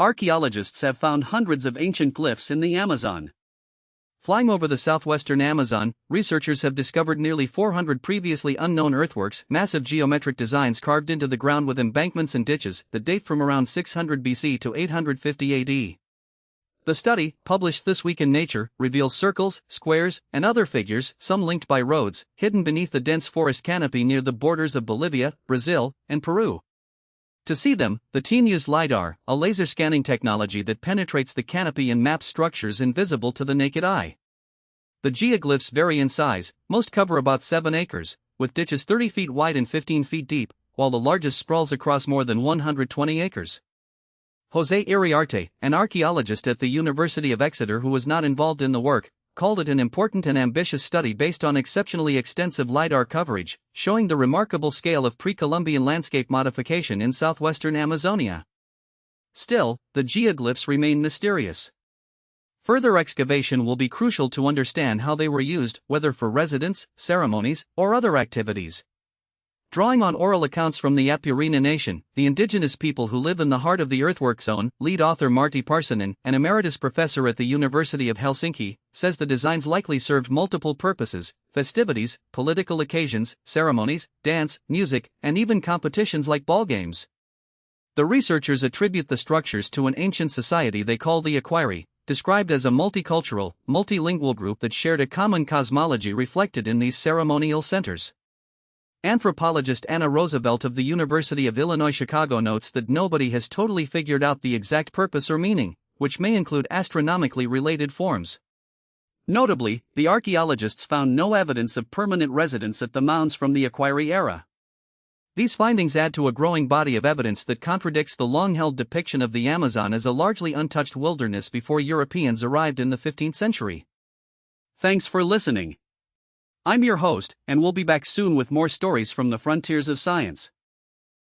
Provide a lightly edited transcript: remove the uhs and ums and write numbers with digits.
Archaeologists have found hundreds of ancient glyphs in the Amazon. Flying over the southwestern Amazon, researchers have discovered nearly 400 previously unknown earthworks, massive geometric designs carved into the ground with embankments and ditches that date from around 600 BC to 850 AD. The study, published this week in Nature, reveals circles, squares, and other figures, some linked by roads, hidden beneath the dense forest canopy near the borders of Bolivia, Brazil, and Peru. To see them, the team used LiDAR, a laser scanning technology that penetrates the canopy and maps structures invisible to the naked eye. The geoglyphs vary in size, most cover about 7 acres, with ditches 30 feet wide and 15 feet deep, while the largest sprawls across more than 120 acres. Jose Iriarte, an archaeologist at the University of Exeter who was not involved in the work, called it an important and ambitious study based on exceptionally extensive LiDAR coverage, showing the remarkable scale of pre-Columbian landscape modification in southwestern Amazonia. Still, the geoglyphs remain mysterious. Further excavation will be crucial to understand how they were used, whether for residence, ceremonies, or other activities. Drawing on oral accounts from the Apurina Nation, the indigenous people who live in the heart of the earthwork zone, lead author Martti Parsanen, an emeritus professor at the University of Helsinki, says the designs likely served multiple purposes: festivities, political occasions, ceremonies, dance, music, and even competitions like ball games. The researchers attribute the structures to an ancient society they call the Aquiri, described as a multicultural, multilingual group that shared a common cosmology reflected in these ceremonial centers. Anthropologist Anna Roosevelt of the University of Illinois Chicago notes that nobody has totally figured out the exact purpose or meaning, which may include astronomically related forms. Notably, the archaeologists found no evidence of permanent residence at the mounds from the Aquiri era. These findings add to a growing body of evidence that contradicts the long-held depiction of the Amazon as a largely untouched wilderness before Europeans arrived in the 15th century. Thanks for listening. I'm your host, and we'll be back soon with more stories from the frontiers of science.